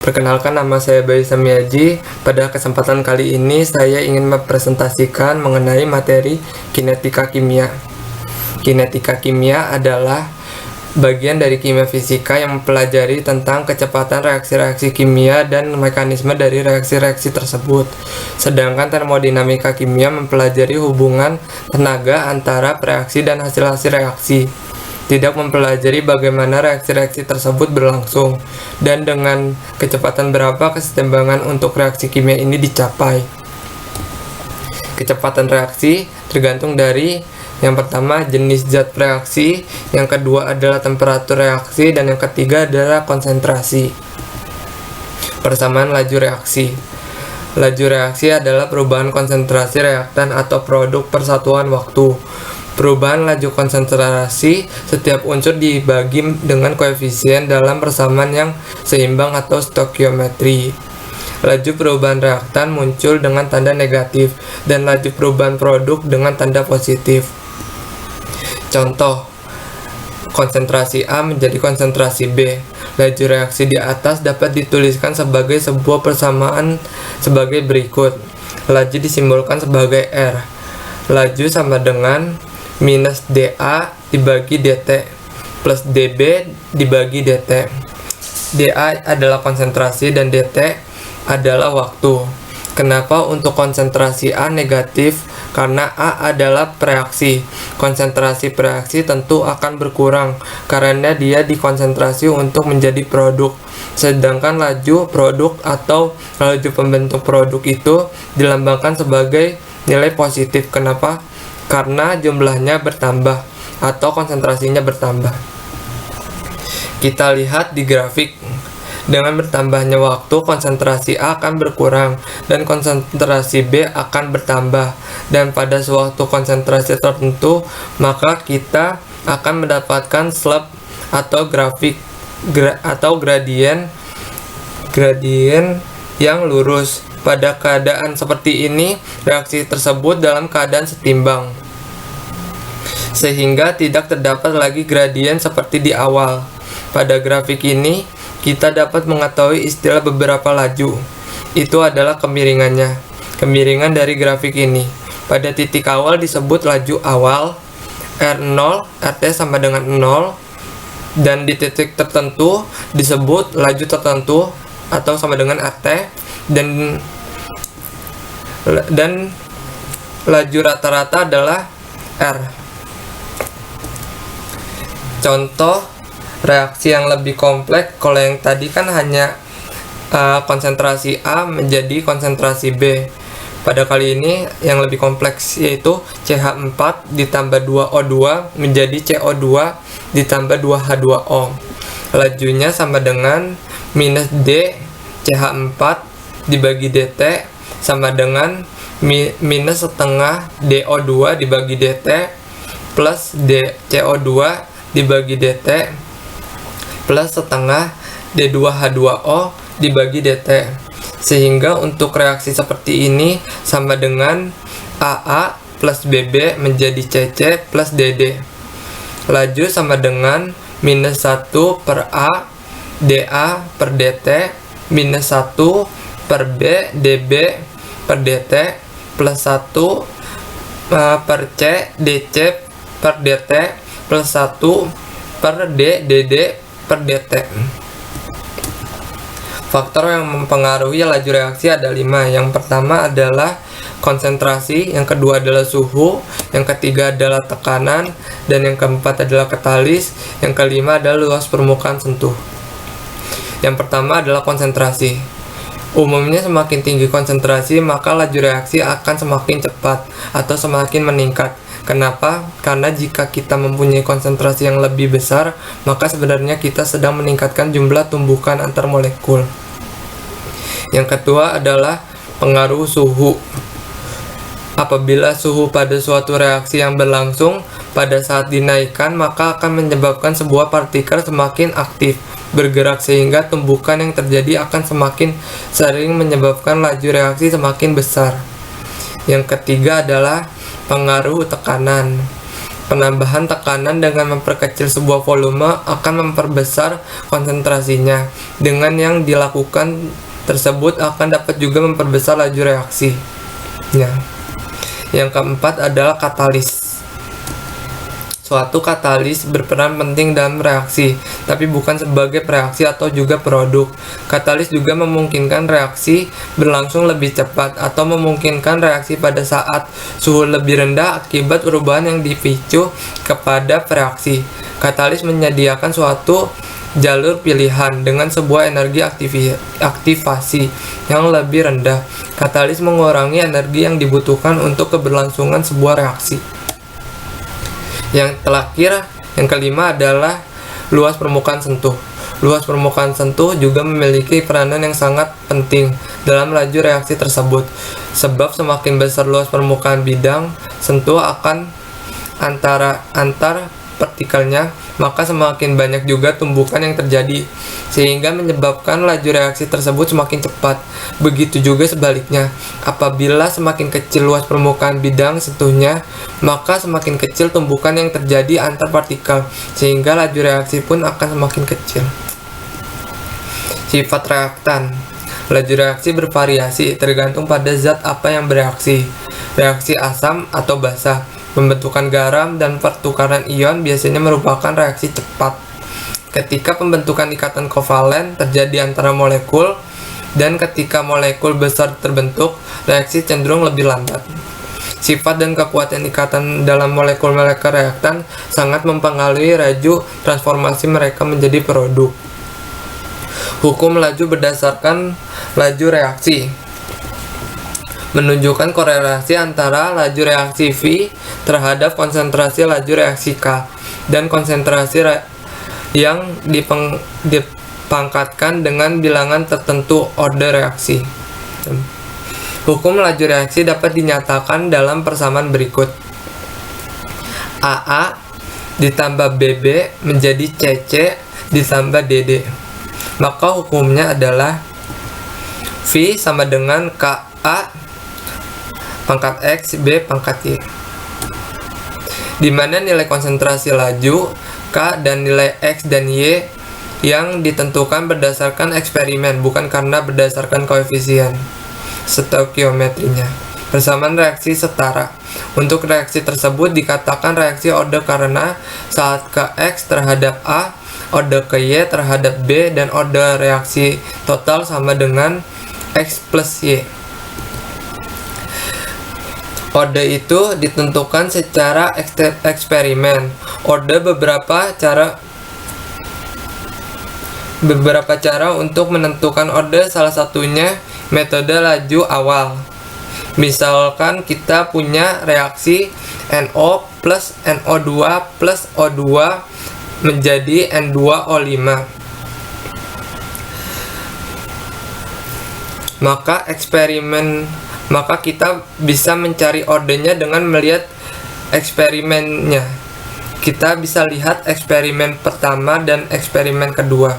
Perkenalkan, nama saya Bayu Samiaji. Pada kesempatan kali ini saya ingin mempresentasikan mengenai materi kinetika kimia. Kinetika kimia adalah bagian dari kimia fisika yang mempelajari tentang kecepatan reaksi-reaksi kimia dan mekanisme dari reaksi-reaksi tersebut. Sedangkan termodinamika kimia mempelajari hubungan tenaga antara reaksi dan hasil-hasil reaksi. Tidak mempelajari bagaimana reaksi-reaksi tersebut berlangsung dan dengan kecepatan berapa kesetimbangan untuk reaksi kimia ini dicapai. Kecepatan reaksi tergantung dari yang pertama jenis zat reaksi, yang kedua adalah temperatur reaksi, dan yang ketiga adalah konsentrasi. Persamaan laju reaksi. Laju reaksi adalah perubahan konsentrasi reaktan atau produk per satuan waktu. Perubahan laju konsentrasi setiap unsur dibagi dengan koefisien dalam persamaan yang seimbang atau stokiometri. Laju perubahan reaktan muncul dengan tanda negatif dan laju perubahan produk dengan tanda positif. Contoh, konsentrasi A menjadi konsentrasi B. Laju reaksi di atas dapat dituliskan sebagai sebuah persamaan sebagai berikut. Laju disimbolkan sebagai R. Laju sama dengan minus dA dibagi dt plus dB dibagi dt. dA adalah konsentrasi dan dt adalah waktu. Kenapa untuk konsentrasi A negatif? Karena A adalah reaksi. Konsentrasi reaksi tentu akan berkurang karena dia dikonsentrasi untuk menjadi produk. Sedangkan laju produk atau laju pembentuk produk itu dilambangkan sebagai nilai positif. Kenapa? Karena jumlahnya bertambah atau konsentrasinya bertambah. Kita lihat di grafik. Dengan bertambahnya waktu, konsentrasi A akan berkurang dan konsentrasi B akan bertambah. Dan pada suatu konsentrasi tertentu, maka kita akan mendapatkan slope atau atau gradien yang lurus. Pada keadaan seperti ini, reaksi tersebut dalam keadaan setimbang, sehingga tidak terdapat lagi gradien seperti di awal. Pada grafik ini, kita dapat mengetahui istilah beberapa laju. Itu adalah kemiringannya. Kemiringan dari grafik ini. Pada titik awal disebut laju awal, R0, RT sama dengan 0, dan di titik tertentu disebut laju tertentu atau sama dengan RT, dan laju rata-rata adalah R. Contoh reaksi yang lebih kompleks, kalau yang tadi kan hanya konsentrasi A menjadi konsentrasi B. Pada kali ini yang lebih kompleks yaitu CH4 ditambah 2O2 menjadi CO2 ditambah 2H2O. Lajunya sama dengan minus D CH4 dibagi DT sama dengan minus setengah DO2 dibagi DT plus CO2 dibagi DT plus setengah D2H2O dibagi DT. Sehingga untuk reaksi seperti ini sama dengan AA plus BB menjadi CC plus DD. Laju sama dengan minus 1 per A dA per DT minus 1 per B dB per DT plus 1 per C DC per DT plus 1 per D DD per DT. Faktor yang mempengaruhi laju reaksi ada 5. Yang pertama adalah konsentrasi, yang kedua adalah suhu, yang ketiga adalah tekanan, dan yang keempat adalah katalis, yang kelima adalah luas permukaan sentuh. Yang pertama adalah konsentrasi. Umumnya semakin tinggi konsentrasi, maka laju reaksi akan semakin cepat atau semakin meningkat. Kenapa? Karena jika kita mempunyai konsentrasi yang lebih besar, maka sebenarnya kita sedang meningkatkan jumlah tumbukan antar molekul. Yang kedua adalah pengaruh suhu. Apabila suhu pada suatu reaksi yang berlangsung pada saat dinaikkan, maka akan menyebabkan sebuah partikel semakin aktif bergerak, sehingga tumbukan yang terjadi akan semakin sering menyebabkan laju reaksi semakin besar. Yang ketiga adalah pengaruh tekanan. Penambahan tekanan dengan memperkecil sebuah volume akan memperbesar konsentrasinya. Dengan yang dilakukan tersebut akan dapat juga memperbesar laju reaksi. Yang keempat adalah katalis. Suatu katalis berperan penting dalam reaksi, tapi bukan sebagai reaksi atau juga produk. Katalis juga memungkinkan reaksi berlangsung lebih cepat atau memungkinkan reaksi pada saat suhu lebih rendah akibat perubahan yang dipicu kepada reaksi. Katalis menyediakan suatu jalur pilihan dengan sebuah energi aktivasi yang lebih rendah. Katalis mengurangi energi yang dibutuhkan untuk keberlangsungan sebuah reaksi. Yang terakhir, yang kelima adalah luas permukaan sentuh. Luas permukaan sentuh juga memiliki peranan yang sangat penting dalam laju reaksi tersebut. Sebab semakin besar luas permukaan bidang sentuh akan antar partikelnya, maka semakin banyak juga tumbukan yang terjadi, sehingga menyebabkan laju reaksi tersebut semakin cepat. Begitu juga sebaliknya, apabila semakin kecil luas permukaan bidang sentuhnya, maka semakin kecil tumbukan yang terjadi antar partikel, sehingga laju reaksi pun akan semakin kecil. Sifat reaktan. Laju reaksi bervariasi tergantung pada zat apa yang bereaksi. Reaksi asam atau basa, pembentukan garam, dan pertukaran ion biasanya merupakan reaksi cepat. Ketika pembentukan ikatan kovalen terjadi antara molekul, dan ketika molekul besar terbentuk, reaksi cenderung lebih lambat. Sifat dan kekuatan ikatan dalam molekul-molekul reaktan sangat mempengaruhi laju transformasi mereka menjadi produk. Hukum laju berdasarkan laju reaksi menunjukkan korelasi antara laju reaksi V terhadap konsentrasi laju reaksi K dan konsentrasi yang dipangkatkan dengan bilangan tertentu order reaksi. Hukum laju reaksi dapat dinyatakan dalam persamaan berikut. AA ditambah BB menjadi CC ditambah DD. Maka hukumnya adalah V sama dengan KA pangkat X, B pangkat Y. Di mana nilai konsentrasi laju K dan nilai X dan Y yang ditentukan berdasarkan eksperimen, bukan karena berdasarkan koefisien stoikiometrinya. Persamaan reaksi setara. Untuk reaksi tersebut dikatakan reaksi order karena saat Kx terhadap A, order ke Y terhadap B, dan order reaksi total sama dengan X plus Y. Order itu ditentukan secara eksperimen. Order beberapa cara untuk menentukan order, salah satunya metode laju awal. Misalkan kita punya reaksi NO plus NO2 plus O2 menjadi N2O5. Maka kita bisa mencari ordernya dengan melihat eksperimennya. Kita bisa lihat eksperimen pertama dan eksperimen kedua.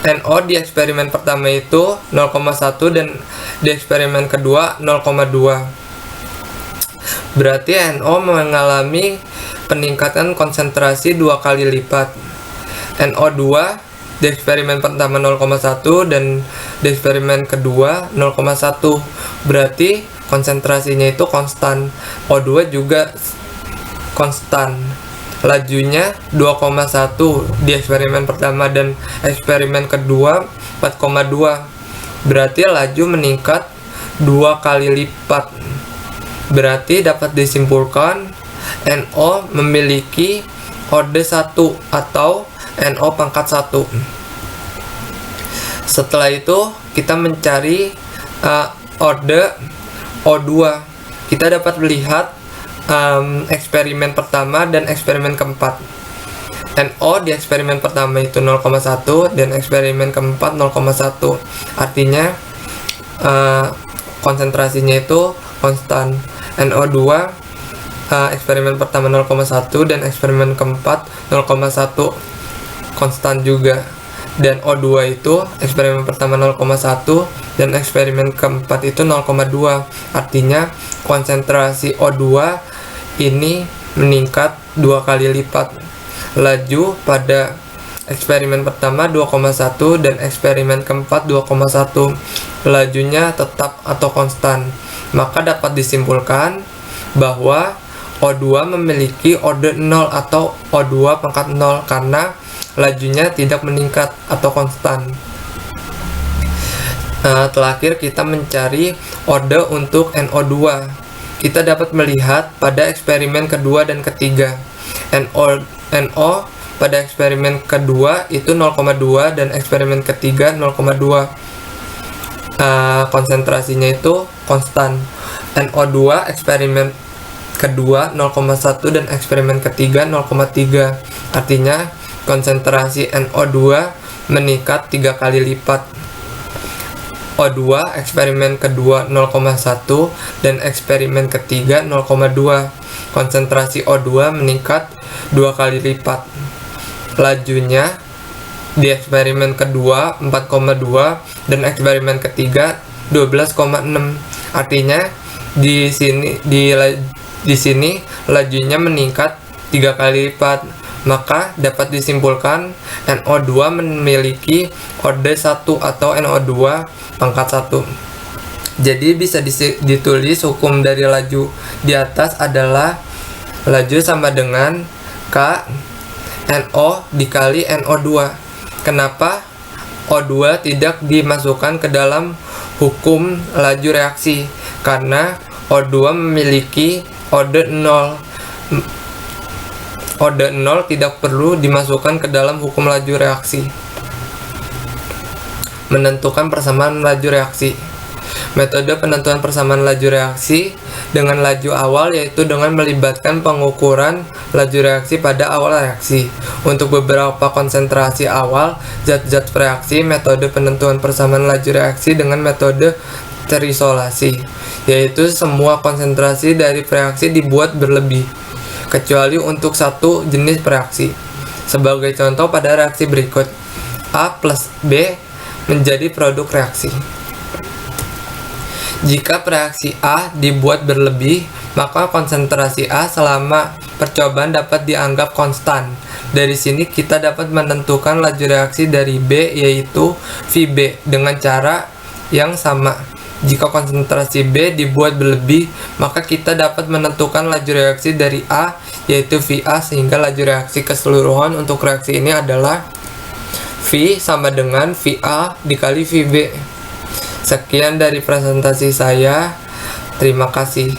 NO di eksperimen pertama itu 0,1 dan di eksperimen kedua 0,2. Berarti NO mengalami peningkatan konsentrasi 2 kali lipat. NO2 di eksperimen pertama 0,1 dan di eksperimen kedua 0,1. Berarti konsentrasinya itu konstan. O2 juga konstan. Lajunya 2,1 di eksperimen pertama dan eksperimen kedua 4,2. Berarti laju meningkat 2 kali lipat. Berarti dapat disimpulkan NO memiliki order 1 atau NO pangkat 1. Setelah itu kita mencari order O2. Kita dapat melihat eksperimen pertama dan eksperimen keempat. NO di eksperimen pertama itu 0,1 dan eksperimen keempat 0,1. Artinya konsentrasinya itu konstan. NO2 eksperimen pertama 0,1 dan eksperimen keempat 0,1 konstan juga. dan O2 itu eksperimen pertama 0,1 dan eksperimen keempat itu 0,2. Artinya konsentrasi O2 ini meningkat 2 kali lipat. Laju pada eksperimen pertama 2,1 dan eksperimen keempat 2,1. Lajunya tetap atau konstan. Maka dapat disimpulkan bahwa O2 memiliki order 0 atau O2 pangkat 0 karena lajunya tidak meningkat atau konstan. Terakhir kita mencari order untuk NO2. Kita dapat melihat pada eksperimen kedua dan ketiga. NO pada eksperimen kedua itu 0,2 dan eksperimen ketiga 0,2. Konsentrasinya itu konstan. NO2 eksperimen kedua 0,1 dan eksperimen ketiga 0,3. Artinya konsentrasi NO2 meningkat 3 kali lipat. O2 eksperimen kedua 0,1 dan eksperimen ketiga 0,2. Konsentrasi O2 meningkat 2 kali lipat. Lajunya di eksperimen kedua 4,2 dan eksperimen ketiga 12,6. Artinya di sini lajunya meningkat 3 kali lipat. Maka dapat disimpulkan NO2 memiliki order 1 atau NO2 pangkat 1. Jadi bisa ditulis hukum dari laju di atas adalah laju sama dengan K NO dikali NO2. Kenapa O2 tidak dimasukkan ke dalam hukum laju reaksi? Karena O2 memiliki order 0. Order 0 tidak perlu dimasukkan ke dalam hukum laju reaksi. Menentukan persamaan laju reaksi. Metode penentuan persamaan laju reaksi dengan laju awal yaitu dengan melibatkan pengukuran laju reaksi pada awal reaksi. Untuk beberapa konsentrasi awal zat-zat reaksi, metode penentuan persamaan laju reaksi dengan metode terisolasi, yaitu semua konsentrasi dari reaksi dibuat berlebih, kecuali untuk satu jenis reaksi. Sebagai contoh pada reaksi berikut, A plus B menjadi produk reaksi. Jika reaksi A dibuat berlebih, maka konsentrasi A selama percobaan dapat dianggap konstan. Dari sini kita dapat menentukan laju reaksi dari B yaitu VB dengan cara yang sama. Jika konsentrasi B dibuat berlebih, maka kita dapat menentukan laju reaksi dari A yaitu VA, sehingga laju reaksi keseluruhan untuk reaksi ini adalah V sama dengan VA dikali VB. Sekian dari presentasi saya. Terima kasih.